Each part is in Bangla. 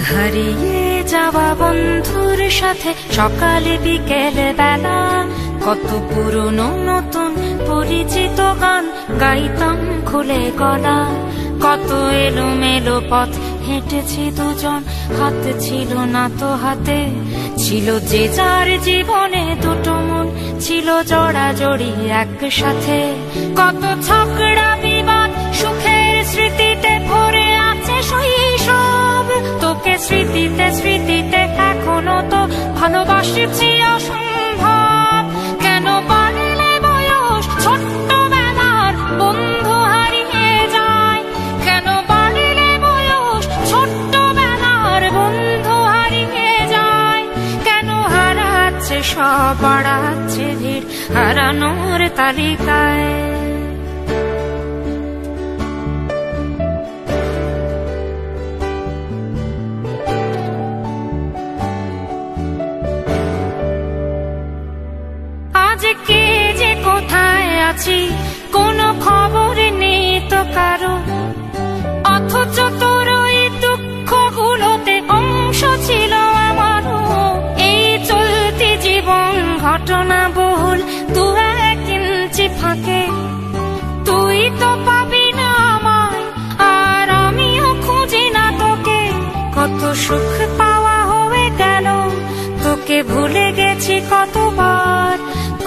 হারিয়ে যাওয়া বন্ধুর সাথে সকালে বিকেলে বেলা কত পুরনো নতুন পরিচিত গান গাইতাম খুলে গলা। কত এলোমেলো পথ হেঁটেছি দুজন, হাত ছিল না তো হাতে। ছিল যে যার জীবনে দুটো মন, ছিল জড়াজড়ি একসাথে। কত ঝগড়া বিবাদ সুখের স্মৃতিতে ভরে আছে শৈশব। তোকে স্মৃতিতে স্মৃতিতে এখনো তো ভালোবাসছি অসম্ভব। কেন বাড়লে বয়স ছোট্টবেলার বন্ধু হারিয়ে যায়? কেন বাড়লে বয়স ছোট্টবেলার বন্ধু হারিয়ে যায়? কেন হারাচ্ছে সব, বাড়াচ্ছে ভিড় হারানোর তালিকায়? কে যে কোথায় আছি কোনো খবর নেই তো কারো, অথচ তোর ওই দুঃখগুলোতে অংশ ছিল আমারও। এই চলতি জীবন ঘটনা বহুল দু এক ইঞ্চি ফাঁকে। তুই তো পাবি না আমায় আর আমিও খুঁজি না তোকে। কত সুখ পাওয়া হয়ে গেল, তোকে ভুলে গেছি কতবার।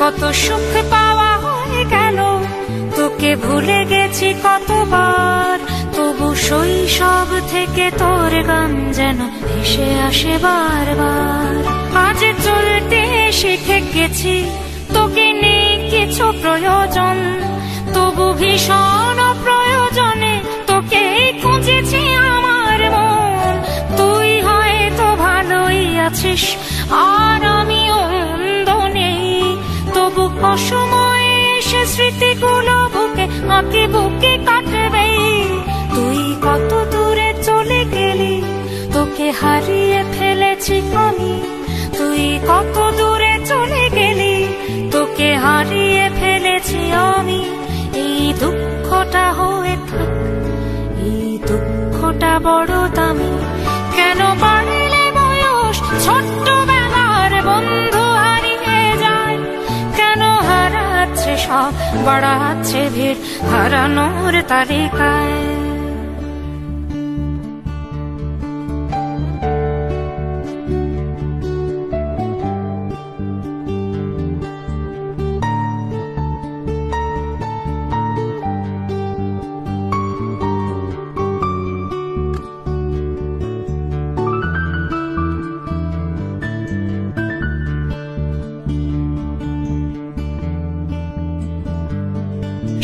কত সুখ পাওয়া হয়ে গেল, তোকে ভুলে গেছি কতবার। তবু শৈশব থেকে তোর গান যেন ভেসে আসে বারবার। আজ চলতে শিখে গেছি, তোকে নেই কিছু প্রয়োজন। তবু ভীষণ প্রয়োজনে তোকে খুঁজেছি আমার মন। তুই হয়তো ভালোই আছিস আর আমিও মন্দ নেই। তবু অসময়ে এসে স্মৃতিগুলো বুকে আঁকে বুকে কাটবে। তুই কত দূরে চলে গেলি, তোকে হারিয়ে ফেলেছি আমি। তুই কত দূরে চলে গেলি, তোকে হারিয়ে ফেলেছি আমি। এই দুঃখটা হয়ে থাক, এই দুঃখটা বড় দামি। কেন বাড়লে বয়স ছোট্টবেলার বন্ধু হারিয়ে যায়? কেন হারাচ্ছে সব, বাড়াচ্ছে ভিড় হারানোর তালিকায়?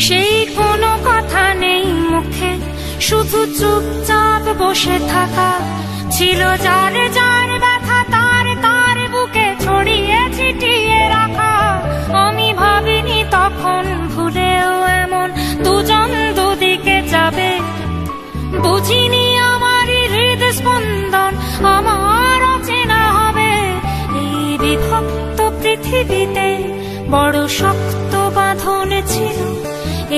সেই কোনো কথা নেই মুখে, শুধু চুপচাপ বসে থাকা। ছিল যার যার ব্যথা তার তার বুকে ছড়িয়ে ছিটিয়ে রাখা। আমি ভাবিনি তখন ভুলেও এমন দুজন দুদিকে যাবে। বুঝিনি আমার হৃদ স্পন্দন আমার অচেনা হবে। এই বিভক্ত পৃথিবীতে বড় শক্ত বাঁধন ছিল।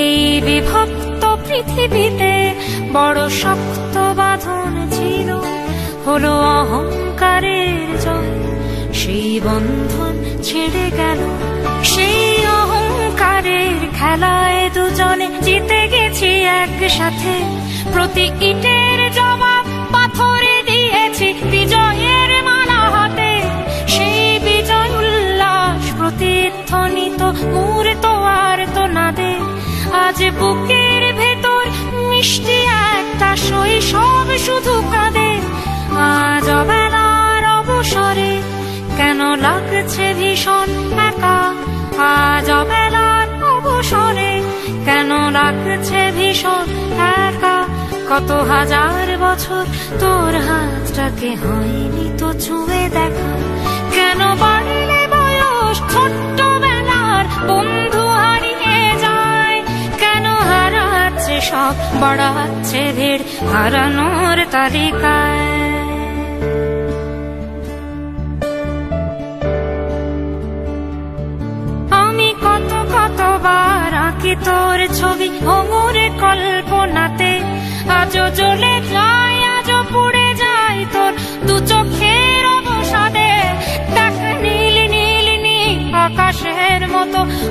এই বিভক্ত পৃথিবীতে বড় শক্ত বাঁধন ছিল। হলো অহংকারের জয়, সেই বন্ধন ছেড়ে গেল। সেই অহংকারের খেলায় দুজনে জিতে গেছি একসাথে। প্রতি ইটের জবাব পাথরে দিয়েছি বিজয়ের মালা হাতে। সেই বিজয় উল্লাস প্রতিধ্বনিত মুহূর্ত আর তো না দে। আজ বুকের ভেতর মিষ্টি একটা শৈশব শুধু কাঁদে। আজ অবেলার অবসরে কেন লাগছে ভীষণ একা? আজ অবেলার অবসরে কেন লাগছে ভীষণ একা? কত হাজার বছর তোর হাতটাকে হয়নি তো ছুঁয়ে দেখা। কেন বাড়লে বয়স ছোট্টবেলার বন্ধু হারিয়ে যায়? কেন হারাচ্ছে সব, বাড়াচ্ছে ভিড় হারানোর তালিকায়? আমি কতবার আঁকি তোর ছবি ভোরে কল্পনাতে। আজও জ্বলে যায়, আজও পুড়ে যায় তোর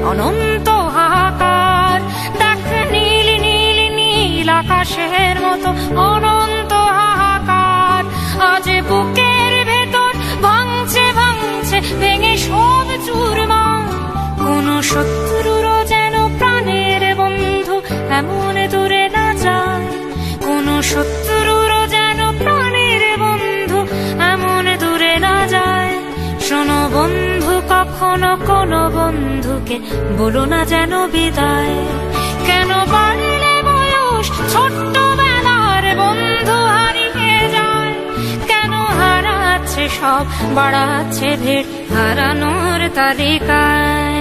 অনন্ত হাহাকার। দেখ নীল নীল নীল আকাশের মতো অনন্ত হাহাকার, আজ বুকের ভেতর ভাঙছে ভাঙছে ভেঙে সব চুরমার। কোন শত্রুরও যেন প্রাণের বন্ধু এমন দূরে না যায়, কোন শত্রুরও যেন প্রাণের বন্ধু এমন দূরে না যায়। শোনো বন্ধু, কখনো কোনো বন্ধুকে বলো না যেন বিদায়। কেন বাড়লে বয়স ছোট্টবেলার বন্ধু হারিয়ে যায়, কেন হারাচ্ছে সব বাড়াচ্ছে ভিড় হারানোর তালিকায়।